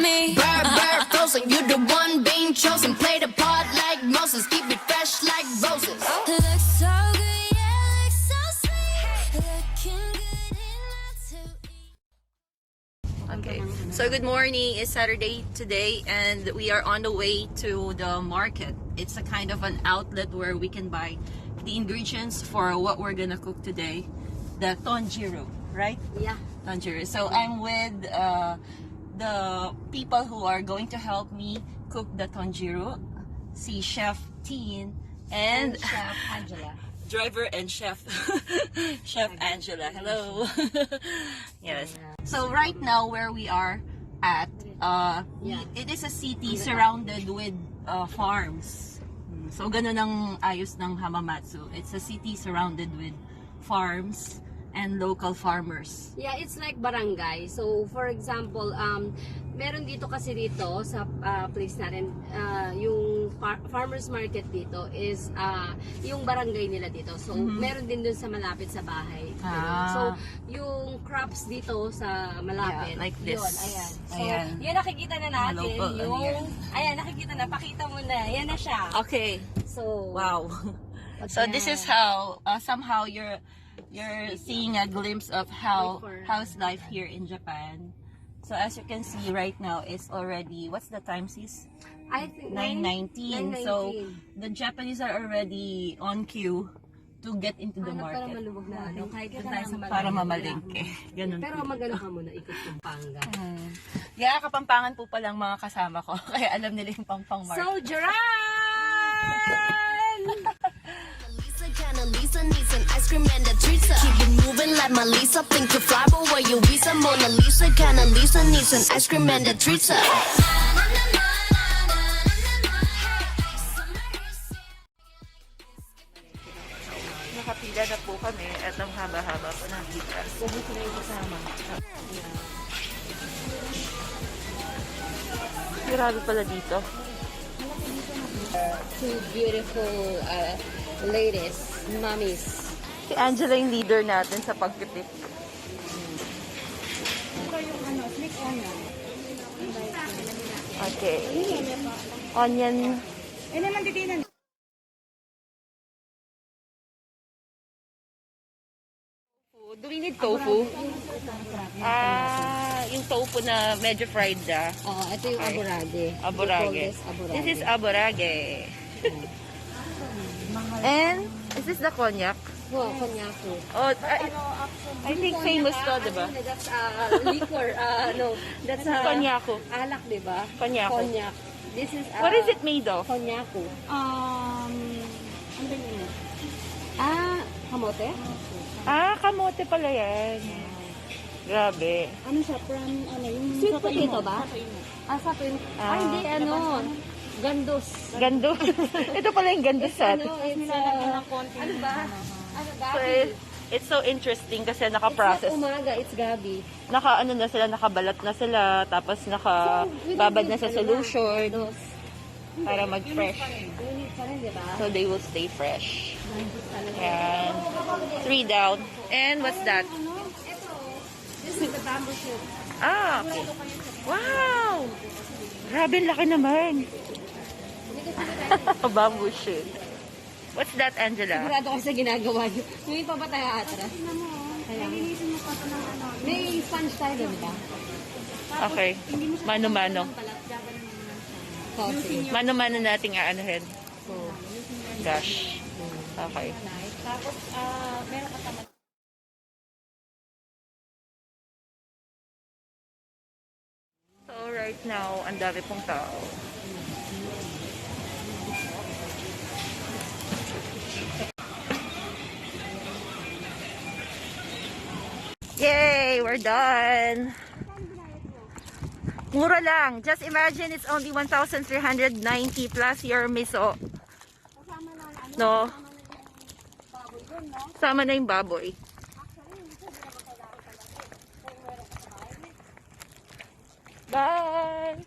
me. Bird, frozen, you the one being chosen. Play the part like Moses, keep it fresh like roses. Looks so good, yeah, looks so sweet. Looking good enough to eat. Okay, so good morning. It's Saturday today and we are on the way to the market. It's a kind of an outlet where we can buy the ingredients for what we're gonna cook today. The Tonjiru, right? Yeah. Tonjiru. So I'm with the people who are going to help me cook the Tonjiru. Si Chef Teen and Chef Angela. driver and chef Chef Angela. Hello. Yes. So right now where we are at it is a city surrounded with farms. So ganun ang ayos ng Hamamatsu. It's a city surrounded with farms and local farmers. Yeah, it's like barangay. So, for example, meron dito kasi dito sa place natin, yung farmers market dito is yung barangay nila dito. So, meron din dun sa malapit sa bahay. So, yung crops dito sa malapit. Yeah, like this. Yun, ayan. So, Ayan. yan nakikita na natin. Local, Yung, ayan, nakikita na. Pakita mo na. Yan na siya. Okay. So, Wow. So this is how somehow you're seeing a glimpse of how's life here in Japan. So as you can see right now, it's already, what's the time, sis? I think 9:19. So the Japanese are already on queue to get into the para market. malubog na ano, kahit doon tayo sa Para mamalengke. Ganun Pero po. magano ka muna, ikot yung pangga. Yeah, Kapampangan po palang mga kasama ko. Kaya alam nila yung pang market. So, Jaran! Lisa needs an ice cream and a treat. Keep it moving like Melissa. Think to fly, but where you visa? Mona Lisa, kinda Lisa needs an ice cream and a treat. Nakapila na po kami at ang haba-haba po ng kita. Sabi sila yung kasama. Grabe pala dito. Two beautiful ladies, mommies. Si Angela yung leader natin sa pagpipip. Okay. Onion. Do we need tofu? Yung tofu na medyo fried na. Oh, ito yung aborage. Aborage. This is aborage. And, is this the konyak? Oh, konyaku. Oh, I think famous to, diba? That's liquor. No, that's Konyaku. alak, diba? Konyaku. Konyak. This is What is it made of? konyaku. Ano ba yun? Kamote? Kamote pala yan. Grabe. Ano siya, from ano, yung Sweet sa potato Imo. ba? Sa Imo. Sa tuwing... hindi, ano. Gandos. Gando. Ito pala yung gando sa atin. Ano, it's... Nilalagyan ng konting ano ba? Ano, So, gabi. it's so interesting kasi It's naka-process. not umaga, it's gabi. Ano na sila, nakabalat na sila, tapos nakababad na sa solution Gandos. para mag-fresh. Unit pa rin, diba? So, they will stay fresh. Yan. 3 down. And what's that? This is the bamboo shoot. Okay. Wow! Grabe, laki naman. Bamboo shoot. What's that, Angela? Sigurado ko sa ginagawa niyo. Ngayon pa ba tayo atras? Kaya, may sponge tayo, diba? Okay. Mano-mano. Coffee. Mano-mano nating aanuhin. So, Gosh. Okay. Tapos, meron ka tamad. So right now, ang dami pong tao. Yay! We're done! Mura lang. Just imagine it's only 1,390 plus your miso. No? Sama na yung baboy. Bye!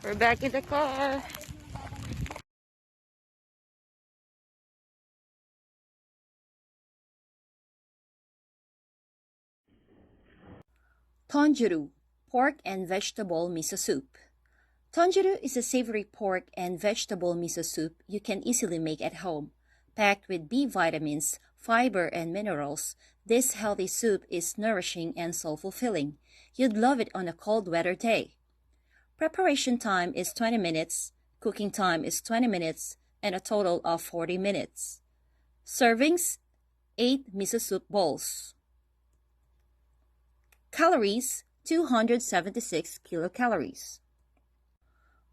We're back in the car. Tonjiru, Pork and vegetable miso soup. Tonjiru is a savory pork and vegetable miso soup you can easily make at home. Packed with B vitamins, fiber, and minerals, this healthy soup is nourishing and soul-fulfilling. You'd love it on a cold weather day. Preparation time is 20 minutes, cooking time is 20 minutes, and a total of 40 minutes. Servings, 8 miso soup bowls. Calories, 276 kilocalories.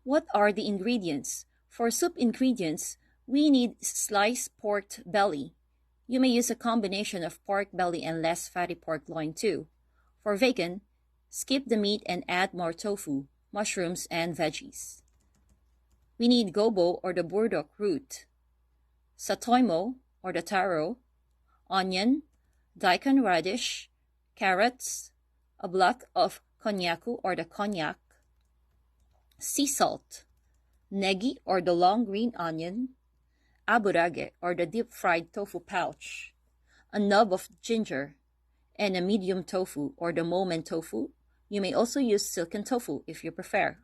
What are the ingredients? For soup ingredients, we need sliced pork belly. You may use a combination of pork belly and less fatty pork loin too. For vegan, skip the meat and add more tofu, mushrooms, and veggies. We need gobo or the burdock root, satoimo or the taro, onion, daikon radish, carrots, a block of konnyaku or the konjac, sea salt, negi or the long green onion, aburage or the deep-fried tofu pouch, a nub of ginger, and a medium tofu or the momen tofu. You may also use silken tofu if you prefer.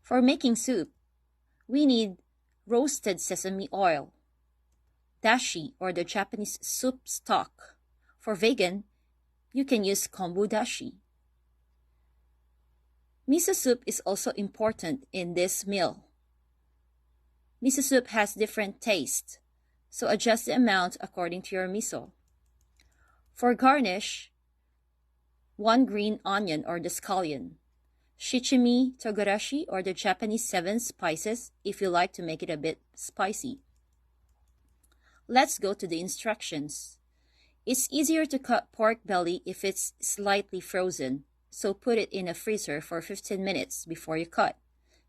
For making soup, we need roasted sesame oil, dashi or the Japanese soup stock. For vegan, you can use kombu dashi. Miso soup is also important in this meal. Miso soup has different tastes, so adjust the amount according to your miso. For garnish, 1 green onion or the scallion, shichimi togarashi or the Japanese 7 spices if you like to make it a bit spicy. Let's go to the instructions. It's easier to cut pork belly if it's slightly frozen, so put it in a freezer for 15 minutes before you cut.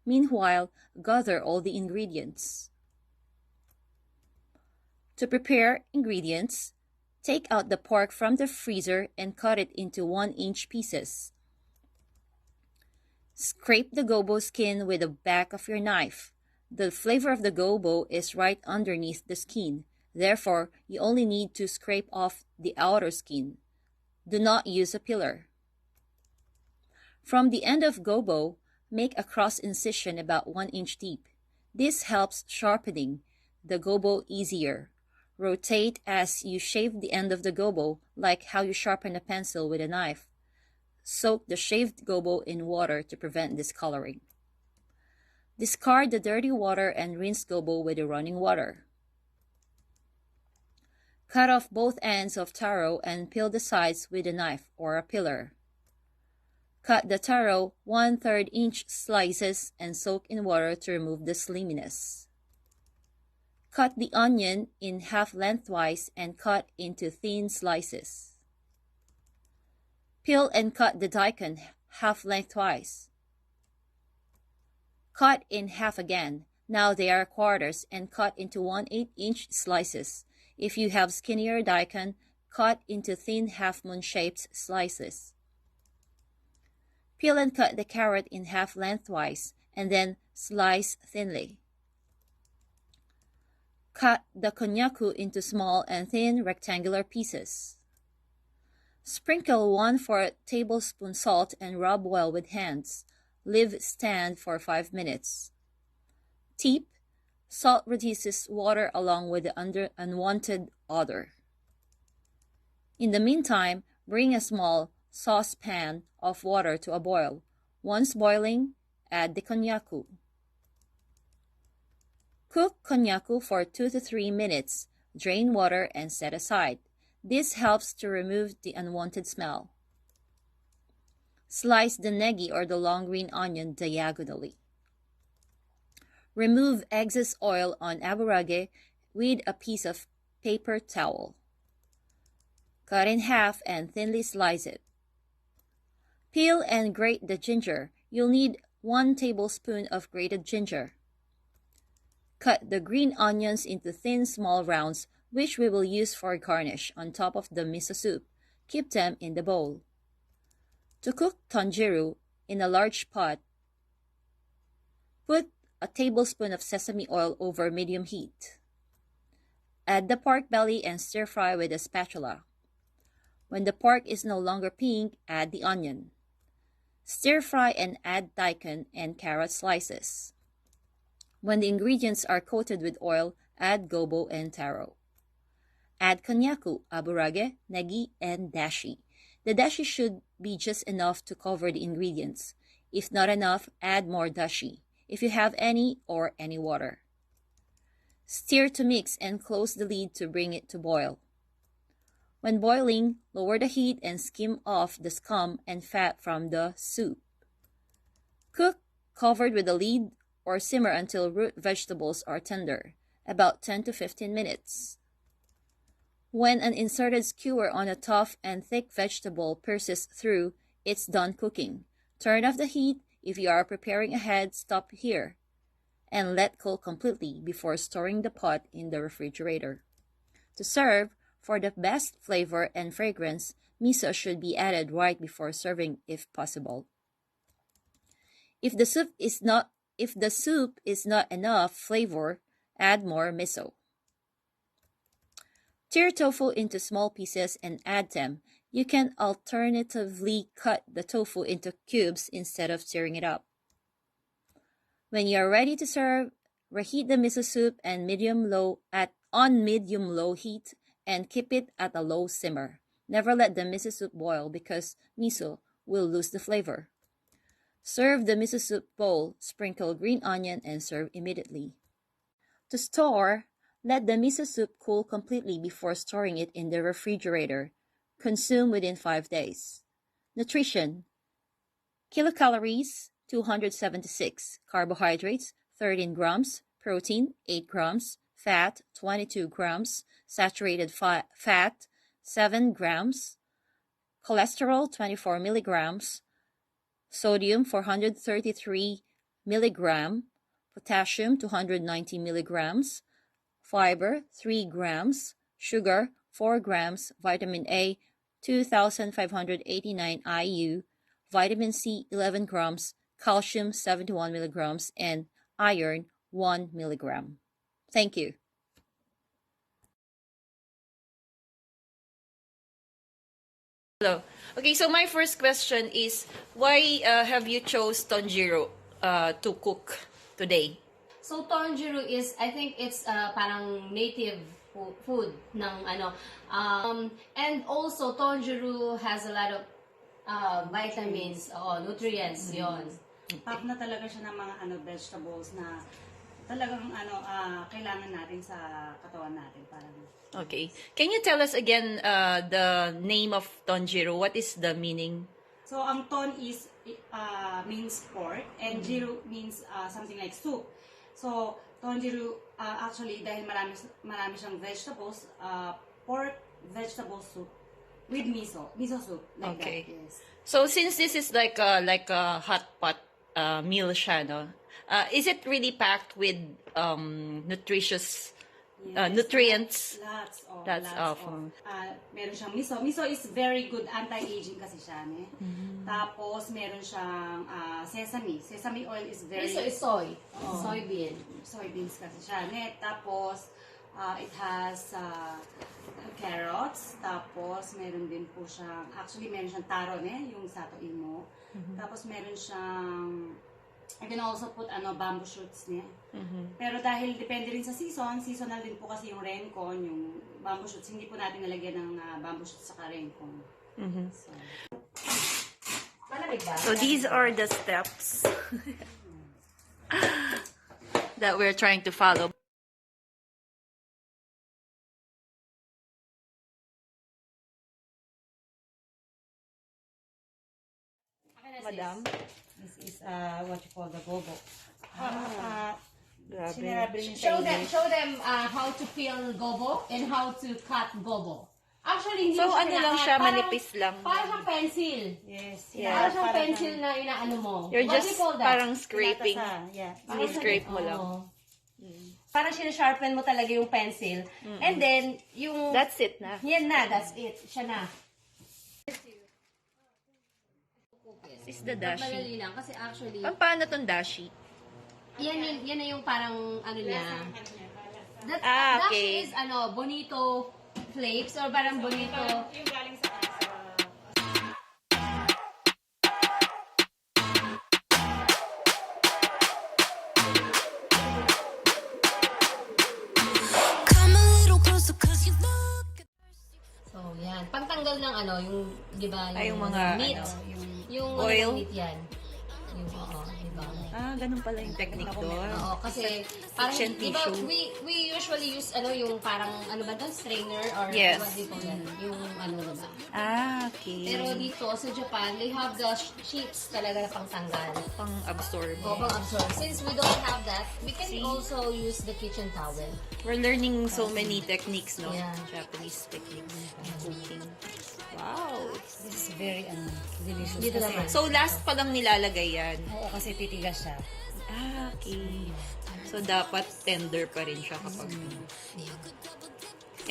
Meanwhile, gather all the ingredients. To prepare ingredients, take out the pork from the freezer and cut it into 1-inch pieces. Scrape the gobo skin with the back of your knife. The flavor of the gobo is right underneath the skin. Therefore, you only need to scrape off the outer skin. Do not use a peeler. From the end of gobo, make a cross incision about 1 inch deep. This helps sharpening the gobo easier. Rotate as you shave the end of the gobo, like how you sharpen a pencil with a knife. Soak the shaved gobo in water to prevent discoloring. Discard the dirty water and rinse gobo with the running water. Cut off both ends of taro and peel the sides with a knife or a peeler. Cut the taro 1/3 inch slices and soak in water to remove the sliminess. Cut the onion in half lengthwise and cut into thin slices. Peel and cut the daikon half lengthwise. Cut in half again. Now they are quarters and cut into 1/8 inch slices. If you have skinnier daikon, cut into thin half-moon shaped slices. Peel and cut the carrot in half lengthwise and then slice thinly. Cut the konnyaku into small and thin rectangular pieces. Sprinkle 1/4 tablespoon salt and rub well with hands. Leave stand for 5 minutes. Tip: salt reduces water along with the unwanted odor. In the meantime, bring a small saucepan of water to a boil. Once boiling, add the konnyaku. Cook konnyaku for 2 to 3 minutes. Drain water and set aside. This helps to remove the unwanted smell. Slice the negi or the long green onion diagonally. Remove excess oil on aburage with a piece of paper towel. Cut in half and thinly slice it. Peel and grate the ginger. You'll need 1 tablespoon of grated ginger. Cut the green onions into thin small rounds, which we will use for garnish on top of the miso soup. Keep them in the bowl. To cook tonjiru in a large pot, put a tablespoon of sesame oil over medium heat. Add the pork belly and stir fry with a spatula. When the pork is no longer pink, add the onion. Stir fry and add daikon and carrot slices. When the ingredients are coated with oil, add gobo and taro. Add konnyaku, aburage, negi, and dashi. The dashi should be just enough to cover the ingredients. If not enough, add more dashi, if you have any, or any water. Stir to mix and close the lid to bring it to boil. When boiling, lower the heat and skim off the scum and fat from the soup. Cook covered with a lid or simmer until root vegetables are tender, about 10 to 15 minutes. When an inserted skewer on a tough and thick vegetable pierces through, it's done cooking. Turn off the heat. If you are preparing ahead, stop here and let cool completely before storing the pot in the refrigerator. To serve, for the best flavor and fragrance, miso should be added right before serving if possible. If the soup is not enough flavor, add more miso. Tear tofu into small pieces and add them. You can alternatively cut the tofu into cubes instead of tearing it up. When you are ready to serve, reheat the miso soup and on medium-low heat and keep it at a low simmer. Never let the miso soup boil because miso will lose the flavor. Serve the miso soup bowl, sprinkle green onion, and serve immediately. To store, let the miso soup cool completely before storing it in the refrigerator. Consume within 5 days. Nutrition: kilocalories 276, carbohydrates 13 grams, protein 8 grams, fat 22 grams, saturated fat 7 grams, cholesterol 24 milligrams, sodium 433 milligram, potassium 290 milligrams, fiber 3 grams, sugar 4 grams, vitamin A 2,589 IU, vitamin C 11 grams, calcium 71 milligrams, and iron 1 milligram. Thank you. Hello. Okay, so my first question is, why have you chose Tonjiru to cook today? So Tonjiru is, I think it's parang native food ng ano. And also Tonjiru has a lot of vitamins, nutrients, yon. Pack na talaga siya ng mga vegetables na talagang kailangan natin sa katawan natin. Parang. Okay. Can you tell us again the name of Tonjiru? What is the meaning? So ang ton is means pork and jiru means something like soup. So Tonjiru actually dahil marami siyang vegetables, pork vegetable soup with miso soup like Okay. that. Yes. So since this is like a hot pot meal siya, no? Is it really packed with nutritious nutrients? Lots of. Meron siyang miso. Miso is very good anti-aging kasi siya. Tapos meron siyang sesame. Sesame oil is very... Miso is soy. Soybean. Soybeans kasi siya. Tapos it has carrots. Tapos meron din po siyang... Actually meron siyang taro, yung sato imo. Tapos meron siyang... I can also put bamboo shoots niya. Pero dahil depende rin sa seasonal din po kasi yung rencon, yung bamboo shoots. Hindi po natin nalagyan ng bamboo shoots sa rencon. So these are the steps that we're trying to follow. Madam? This is what you call the gobo. Show them how to peel gobo and how to cut gobo. Actually, hindi So siya ano lang siya, manipis lang. Parang siyang pencil. Yes. Parang siyang pencil na inaano mo. You're What do just you call that? parang scraping. Yeah. Scrape mo lang. Oo. Parang sinasharpen mo talaga yung pencil. And then, yung... That's it na. Yan na, that's it. Siya na. This is the dashi. Madali lang kasi actually, Paano tong dashi? yan na yung parang ano niya. That, Okay. Dashi is bonito flakes or parang bonito. Yung galing sa ano, yung, di ba, Ay, yung mga, meat. ano, Yung oil? meat yan. Yung, oo, di ba? Ganun pala yung technique doon. Oo, kasi parang, Kitchen di ba, tissue. we usually use, ano, yung parang, ano ba doon, strainer or Yes. what do you call that? Yung, ano, diba? Okay. Pero dito, sa Japan, they have the sheets talaga na pangtanggal. Pang-absorb. O pang-absorb. Since we don't have that, we can also use the kitchen towel. We're learning so many techniques, no? Yeah. Japanese techniques in cooking. Wow. This is very delicious. Dito naman. So, last pa lang nilalagay yan. Oo, kasi titigas siya. Okay. So, dapat tender pa rin siya kapag...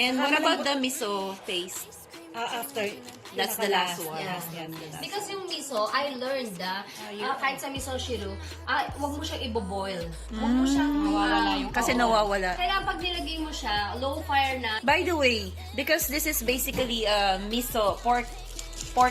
And what about the miso paste? After, That's the last one. Yeah. Because yung miso, I learned kahit sa miso shiru, wag mo siyang i-boil. Wag mo siyang Nawawala yung- Kasi oo. nawawala. Kailangan pag nilagay mo siya, low fire na. By the way, because this is basically miso, pork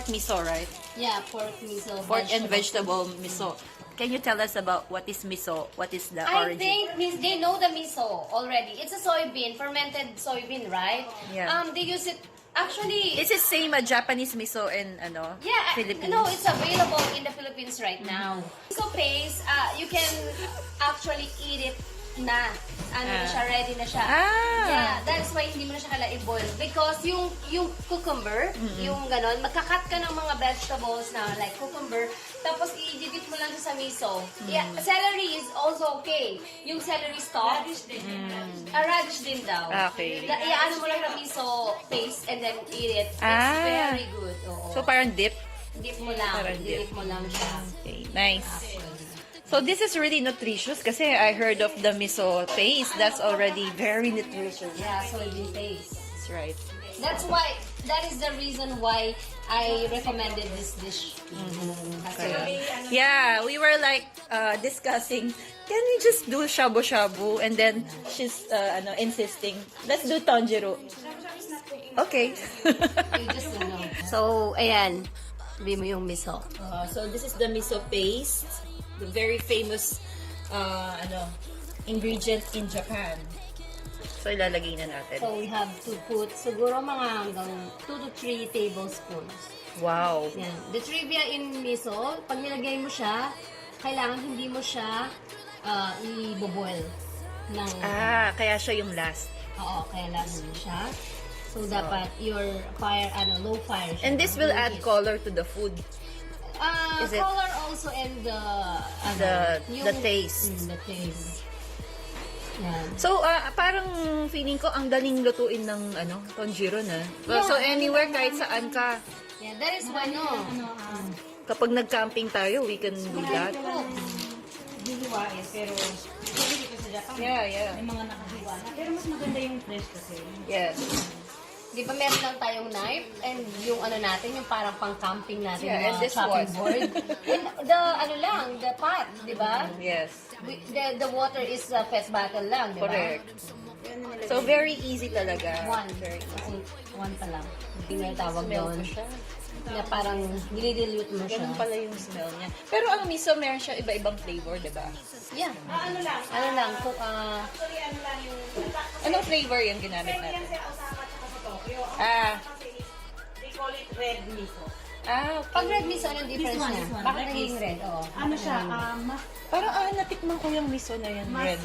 miso, right? Yeah, pork miso. Pork and vegetable miso. Can you tell us about what is miso? What is the I origin? think they know the miso already. It's a soybean, fermented soybean, right? Yeah. They use it. Actually, Is it same as Japanese miso in yeah, Philippines? no, it's available in the Philippines right now. Miso paste, you can actually eat it na. Na siya, ready na siya. Yeah, that's why hindi mo na siya kailangan i-boil. Because yung cucumber, yung ganon, magkakat ka ng mga vegetables na like cucumber, tapos i-dip mo lang siya sa miso. Yeah, celery is also okay. Yung celery stalk, radish din daw. Okay. Iaano mo lang ng miso paste and then eat it. It's very good. Oo. So parang dip? Dip mo lang. Parang dip. Dip mo lang siya. Okay, nice. So this is really nutritious kasi I heard of the miso paste. That's already very nutritious. Yeah, soybean paste. That's right. That is the reason why I recommended this dish. Kasi, Yeah, we were like discussing, can we just do shabu-shabu? And then she's insisting, let's do Tonjiru. Okay. you just know. So, ayan. Sabi mo yung miso. So this is the miso paste, the very famous ingredient in Japan. So ilalagay na natin. So, we have to put siguro mga hanggang 2 to 3 tablespoons. Wow. Yan. The trivia in miso, pag nilagay mo siya, kailangan hindi mo siya i-boil. Kaya siya yung last. Oo, kaya last siya. So, dapat your fire, low fire siya. And this will add color to the food. Is it- color also and The taste. The taste. Yan. So, parang feeling ko ang daling lutuin ng Tonjiru na. Yeah. So, anywhere, kahit saan ka. Yeah, that is why, Kapag nag-camping tayo, we can do that. Hihiwain, pero actually dito sa Japan, Yeah. may mga nakahiwa na. Pero mas maganda yung fresh kasi. Yes. Di ba meron lang tayong knife and yung natin, yung parang pang-camping natin, Yeah, and yung this chopping one. board. And the pot, di ba? Yes. The water is pet bottle lang, di ba? Correct. So, very easy talaga. One. Very Kasi one pa lang. Hindi na tawag Smell doon. ko siya. Na parang dinidilute mo siya. Ganun pala yung smell niya. Pero ang miso, meron siya iba-ibang flavor, di ba? Yeah. Ano lang? Ano lang, Actually, ano lang yung... Anong flavor yung ginamit Pero yan natin? sa Osaka at sa Tokyo. Kasi They call it red miso. okay. pag red miso, anong difference This one, niya? this one. Bakit Red naging is- red? Oo. Ano siya? Mas Parang natikman ko yung miso na yan, red.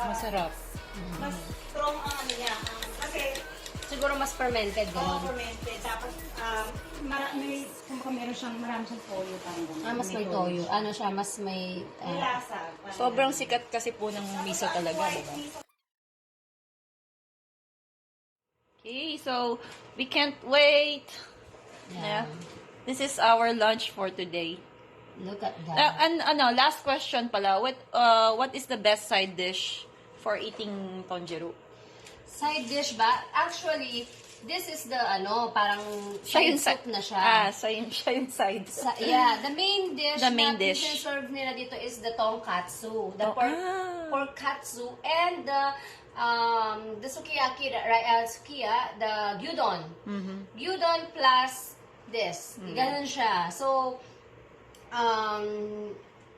Masarap. mas strong ang niya. Kasi Siguro mas fermented. Ganun. fermented. Tapos meron siyang marami siyang toyo parang ganun. Mas may toyo. Ano siya, mas may... May lasa. Sobrang sikat kasi po ng miso talaga, diba? Okay, so we can't wait. Yeah. This is our lunch for today. Look at that. And last question pala. What is the best side dish for eating Tonjiru? Side dish ba? Actually, this is the parang Siya yung side soup na siya. siya yung side. Yeah, the main dish The main na dish. serve nila dito is the tonkatsu. The Oh, pork katsu and the sukiyaki, sukiya, the gyudon. Gyudon plus this. Ganun siya. So,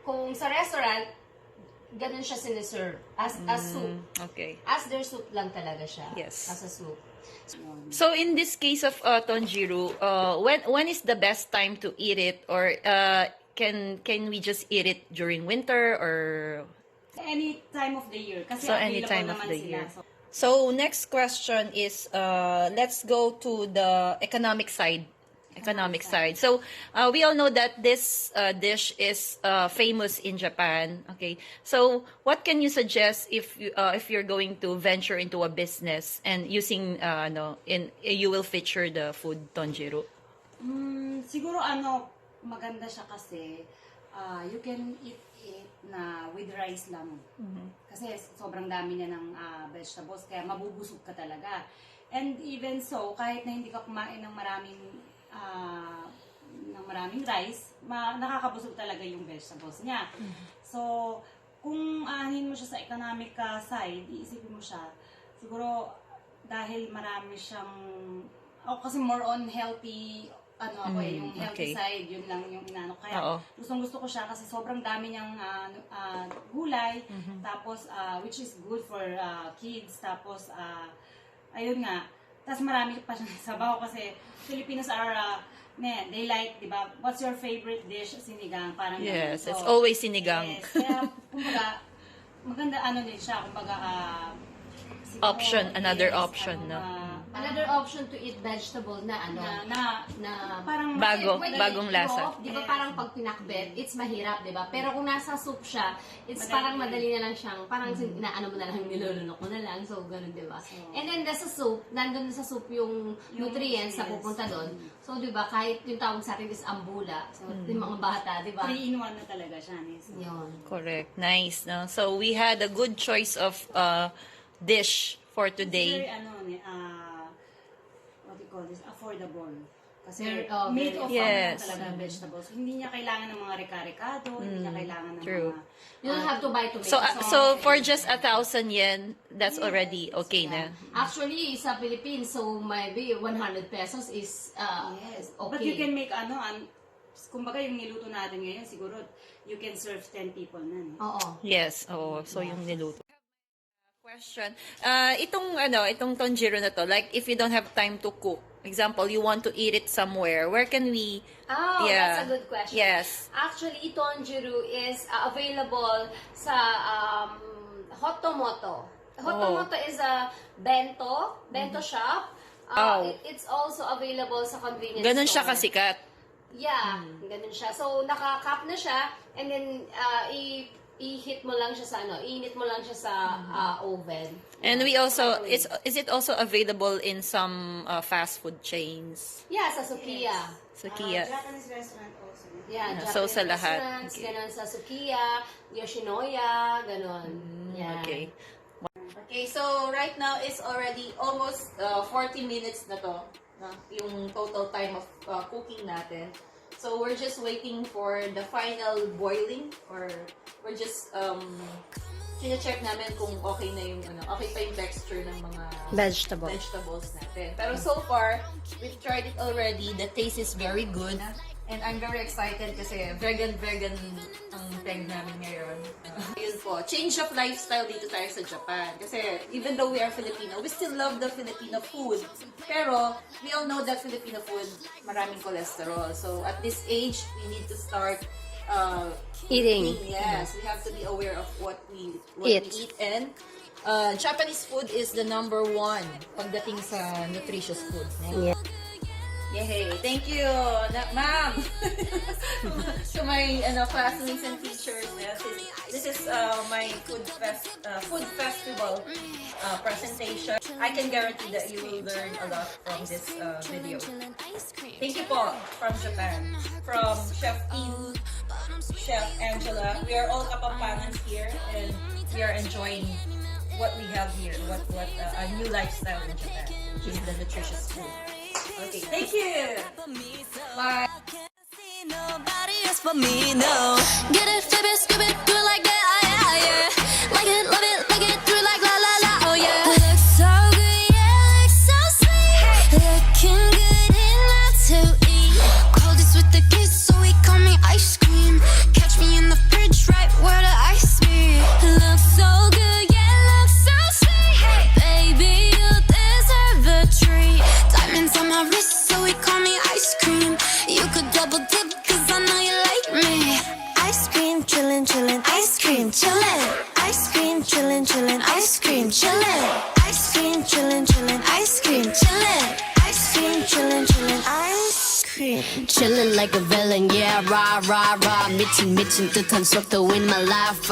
kung sa restaurant, ganun siya siniserve as soup. Okay. As their soup lang talaga siya. Yes. As a soup. So in this case of Tonjiru, when is the best time to eat it, or can we just eat it during winter, or Any time of the year. Kasi so any available time of naman the sila. year? So, So next question is let's go to the economic side. So we all know that this dish is famous in Japan. Okay, so what can you suggest if you're going to venture into a business and using you will feature the food Tonjiru? siguro maganda siya kasi you can eat it na with rice lang. Kasi sobrang dami niya ng vegetables, kaya mabubusog ka talaga. And even so, kahit na hindi ka kumain ng maraming rice, nakakabusog talaga yung vegetables niya. So, kung aanhin mo siya sa economic side, iisipin mo siya, siguro dahil marami siyang, ako kasi more on healthy, yung healthy side, yun lang yung inano. Kaya gusto ko siya kasi sobrang dami niyang gulay, tapos which is good for kids, tapos ayun nga, tapos marami pa siyang sabaw kasi Filipinos are they like, di ba? What's your favorite dish? Sinigang, parang Yes, so, it's always sinigang. Yes, kaya kumbaga maganda din siya, kumbaga Option, another yes, option, no? Another option to eat vegetable na parang bagong lasa. Di ba parang pag pinakbet, it's mahirap, di ba? Pero kung nasa soup siya, it's parang madali na lang siyang, parang inaano mo na lang, nilulunok mo na lang, so ganun, di ba? And then sa soup, nandun sa soup yung nutrients na pupunta doon. So, di ba, kahit yung tawag sa atin is ambula, so yung mga bata, di ba? 3-in-1 na talaga siya. Yun. Correct. Nice, no? So we had a good choice of dish for today. Very, what do you call this? Affordable. Kasi Very, made of yes. talaga vegetables. Hindi niya kailangan ng mga reka-rekado, hindi niya kailangan ng True. mga... You don't have to buy tomatoes. So for just 1,000 yen, that's already okay na. Actually, sa Philippines, so maybe 100 pesos is Yes. okay. But you can make kumbaga yung niluto natin ngayon, siguro you can serve 10 people na. Oo. Yes, so yung niluto. Question. Itong Tonjiru na to, like if you don't have time to cook, example, you want to eat it somewhere, where can we? Oh, Yeah. that's a good question. Yes. Actually, Tonjiru is available sa Hotomoto. Hotomoto is a bento shop. It's also available sa convenience Ganun siya store. kasikat. Yeah, ganun siya. So, naka-cup na siya, and then, i-hit mo lang siya sa iinit mo lang siya sa oven. And we also, is it also available in some fast food chains? Yeah, sa Sukiya. Sukiya. Japanese restaurant also. Yeah, So, Japanese sa lahat. restaurants, Okay. ganun sa Sukiya, Yoshinoya, ganun. Yeah. Okay. Okay, so right now it's already almost 40 minutes na to, yung total time of cooking natin. So we're just waiting for the final boiling, or we're just check namin kung okay na yung okay pa yung texture ng mga vegetables natin. Pero so far, we've tried it already. The taste is very good. And I'm very excited kasi vegan ang peg namin ngayon. Yun po, change of lifestyle dito tayo sa Japan. Kasi even though we are Filipino, we still love the Filipino food. Pero we all know that Filipino food, maraming cholesterol. So at this age, we need to start Eating. Yes, we have to be aware of what we Eat. eat. And Japanese food is the number 1 pagdating sa nutritious food. Yeah. Yay! Thank you, ma'am. To my classmates and teachers. Yes, this is my food festival presentation. I can guarantee that you will learn a lot from this video. Thank you po from Japan, from Chef Tin, Chef Angela. We are all Kapampangans here, and we are enjoying what we have here, what a new lifestyle in Japan, which is the nutritious food. Okay, thank you. Bye. Nobody else but me, no. Get it, flip it, skip it, do it like that, yeah. Like it, love it, like it, do it like la la la, oh yeah. Looks so good, yeah, looks so sweet. Looking good enough to eat. Coldest with the kiss, so he call me ice cream. Catch me in the fridge, right where the ice be. Looks so good, yeah, looks so sweet. Baby, you deserve a treat. rah rah rah 미친 듯한 속도 in my life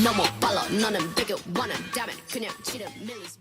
No more follow 너는 bigger wanna damn it 그냥 치는 millies